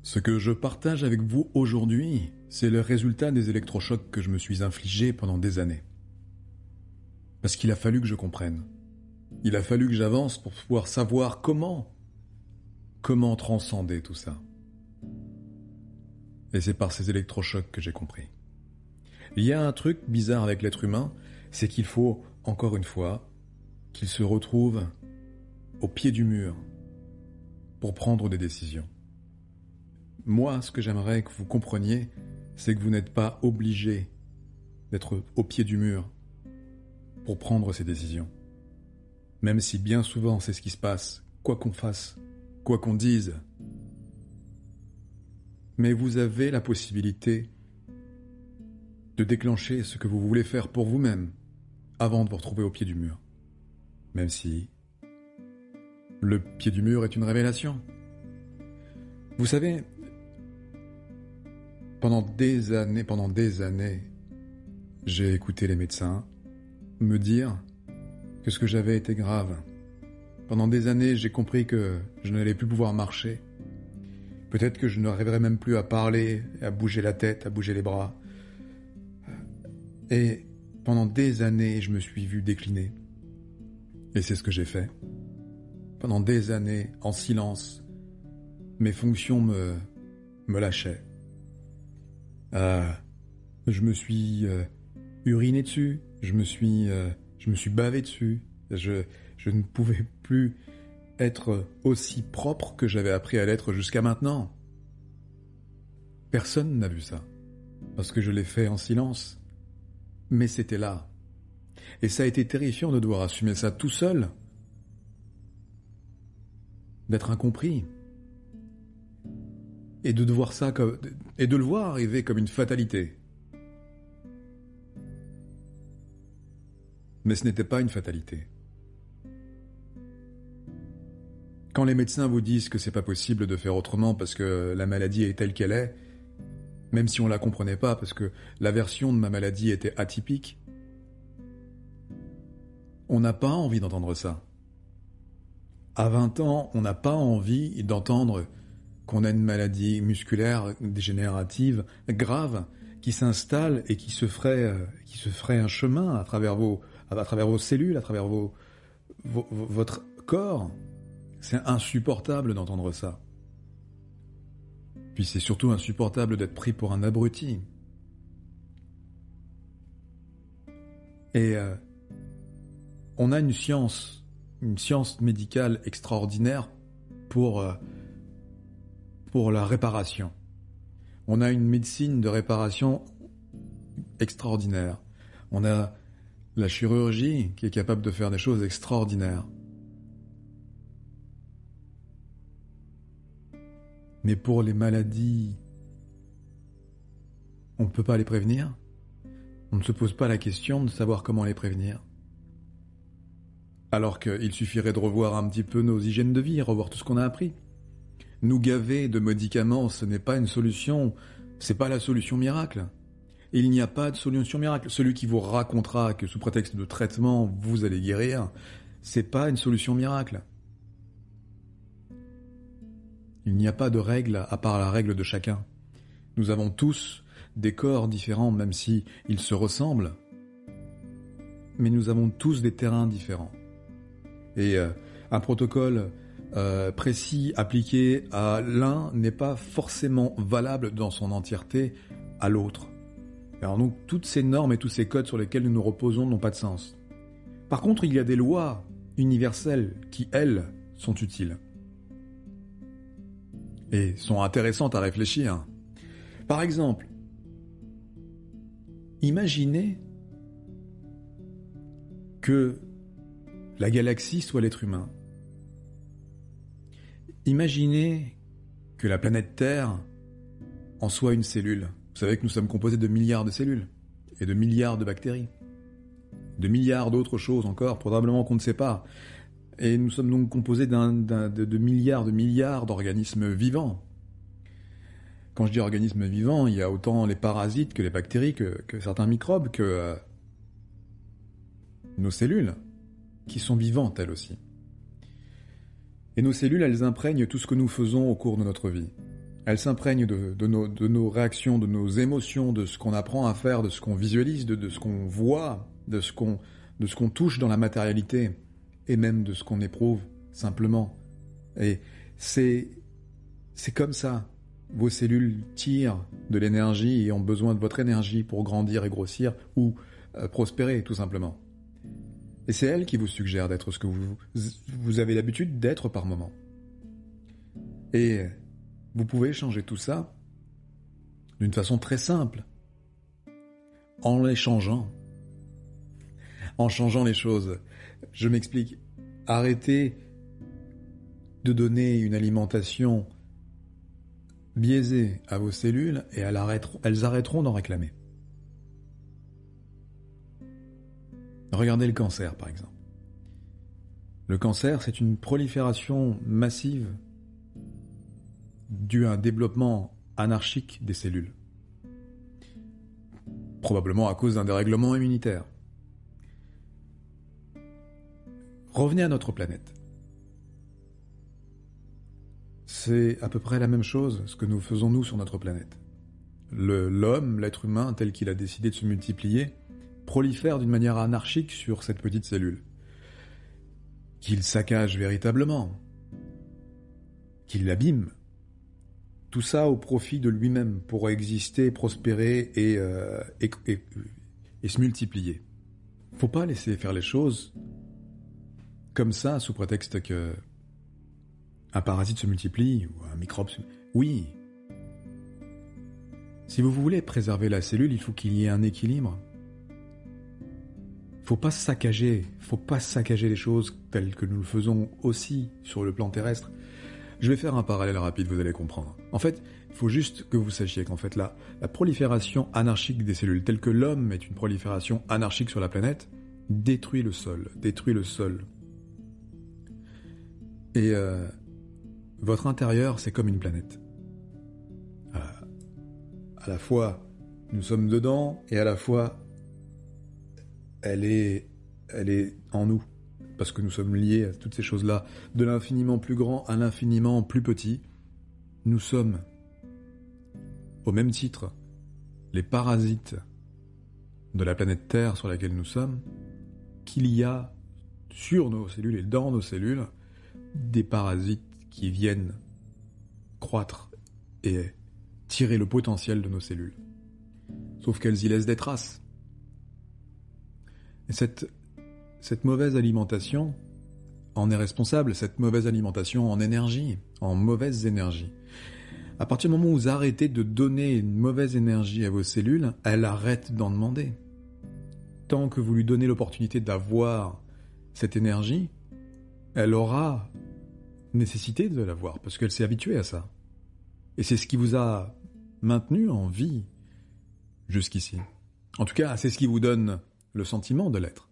Ce que je partage avec vous aujourd'hui, c'est le résultat des électrochocs que je me suis infligés pendant des années. Parce qu'il a fallu que je comprenne. Il a fallu que j'avance pour pouvoir savoir comment transcender tout ça. Et c'est par ces électrochocs que j'ai compris. Il y a un truc bizarre avec l'être humain, c'est qu'il faut, encore une fois, qu'il se retrouve au pied du mur pour prendre des décisions. Moi, ce que j'aimerais que vous compreniez, c'est que vous n'êtes pas obligé d'être au pied du mur pour prendre ces décisions. Même si bien souvent c'est ce qui se passe, quoi qu'on fasse, quoi qu'on dise. Mais vous avez la possibilité de déclencher ce que vous voulez faire pour vous-même avant de vous retrouver au pied du mur. Même si le pied du mur est une révélation. Vous savez, pendant des années, j'ai écouté les médecins me dire que ce que j'avais était grave. Pendant des années, j'ai compris que je n'allais plus pouvoir marcher. Peut-être que je n'arriverais même plus à parler, à bouger la tête, à bouger les bras. Et pendant des années, je me suis vu décliner. Et c'est ce que j'ai fait. Pendant des années, en silence, mes fonctions me lâchaient. Je me suis uriné dessus, je me suis bavé dessus. Je ne pouvais plus être aussi propre que j'avais appris à l'être jusqu'à maintenant. Personne n'a vu ça, parce que je l'ai fait en silence. Mais c'était là. Et ça a été terrifiant de devoir assumer ça tout seul, d'être incompris, et de voir ça et de le voir arriver comme une fatalité. Mais ce n'était pas une fatalité. Quand les médecins vous disent que c'est pas possible de faire autrement parce que la maladie est telle qu'elle est, même si on la comprenait pas parce que la version de ma maladie était atypique, on n'a pas envie d'entendre ça. À 20 ans, on n'a pas envie d'entendre qu'on a une maladie musculaire dégénérative grave qui s'installe et qui se ferait un chemin à travers vos cellules, à travers votre corps. C'est insupportable d'entendre ça. Puis c'est surtout insupportable d'être pris pour un abruti. Et on a une science médicale extraordinaire pour la réparation. On a une médecine de réparation extraordinaire. On a la chirurgie qui est capable de faire des choses extraordinaires. Mais pour les maladies, on ne peut pas les prévenir. On ne se pose pas la question de savoir comment les prévenir. Alors qu'il suffirait de revoir un petit peu nos hygiènes de vie, revoir tout ce qu'on a appris. Nous gaver de médicaments, ce n'est pas une solution, c'est pas la solution miracle. Il n'y a pas de solution miracle. Celui qui vous racontera que sous prétexte de traitement, vous allez guérir, c'est pas une solution miracle. Il n'y a pas de règle à part la règle de chacun. Nous avons tous des corps différents, même si ils se ressemblent. Mais nous avons tous des terrains différents. Et un protocole précis appliqué à l'un n'est pas forcément valable dans son entièreté à l'autre. Alors donc, toutes ces normes et tous ces codes sur lesquels nous nous reposons n'ont pas de sens. Par contre, il y a des lois universelles qui, elles, sont utiles. Et sont intéressantes à réfléchir. Par exemple, imaginez que la galaxie soit l'être humain. Imaginez que la planète Terre en soit une cellule. Vous savez que nous sommes composés de milliards de cellules et de milliards de bactéries, de milliards d'autres choses encore, probablement qu'on ne sait pas. Et nous sommes donc composés de milliards d'organismes vivants. Quand je dis organismes vivants, il y a autant les parasites que les bactéries, que certains microbes, que nos cellules, qui sont vivantes elles aussi. Et nos cellules, elles imprègnent tout ce que nous faisons au cours de notre vie. Elle s'imprègne de nos réactions, de nos émotions, de ce qu'on apprend à faire, de ce qu'on visualise, de ce qu'on voit, de ce qu'on touche dans la matérialité, et même de ce qu'on éprouve, simplement. Et c'est comme ça. Vos cellules tirent de l'énergie et ont besoin de votre énergie pour grandir et grossir, ou prospérer, tout simplement. Et c'est elle qui vous suggère d'être ce que vous avez l'habitude d'être par moment. Et vous pouvez changer tout ça d'une façon très simple, en les changeant. En changeant les choses. Je m'explique. Arrêtez de donner une alimentation biaisée à vos cellules et elles arrêteront d'en réclamer. Regardez le cancer, par exemple. Le cancer, c'est une prolifération massive due à un développement anarchique des cellules. Probablement à cause d'un dérèglement immunitaire. Revenez à notre planète. C'est à peu près la même chose, ce que nous faisons nous sur notre planète. L'homme, l'être humain, tel qu'il a décidé de se multiplier, prolifère d'une manière anarchique sur cette petite cellule. Qu'il saccage véritablement. Qu'il l'abîme. Tout ça au profit de lui-même pour exister, prospérer et se multiplier. Faut pas laisser faire les choses comme ça sous prétexte que un parasite se multiplie ou un microbe se... Oui. Si vous voulez préserver la cellule, il faut qu'il y ait un équilibre. Faut pas saccager les choses telles que nous le faisons aussi sur le plan terrestre. Je vais faire un parallèle rapide, vous allez comprendre. En fait, il faut juste que vous sachiez qu'en fait la prolifération anarchique des cellules, telle que l'homme est une prolifération anarchique sur la planète, détruit le sol. Et votre intérieur, c'est comme une planète. À la fois, nous sommes dedans, et à la fois, elle est en nous. Parce que nous sommes liés à toutes ces choses-là, de l'infiniment plus grand à l'infiniment plus petit. Nous sommes, au même titre, les parasites de la planète Terre sur laquelle nous sommes, qu'il y a sur nos cellules et dans nos cellules des parasites qui viennent croître et tirer le potentiel de nos cellules. Sauf qu'elles y laissent des traces. Et cette mauvaise alimentation en est responsable, cette mauvaise alimentation en énergie, en mauvaise énergie. À partir du moment où vous arrêtez de donner une mauvaise énergie à vos cellules, elles arrêtent d'en demander. Tant que vous lui donnez l'opportunité d'avoir cette énergie, elle aura nécessité de l'avoir, parce qu'elle s'est habituée à ça. Et c'est ce qui vous a maintenu en vie jusqu'ici. En tout cas, c'est ce qui vous donne le sentiment de l'être.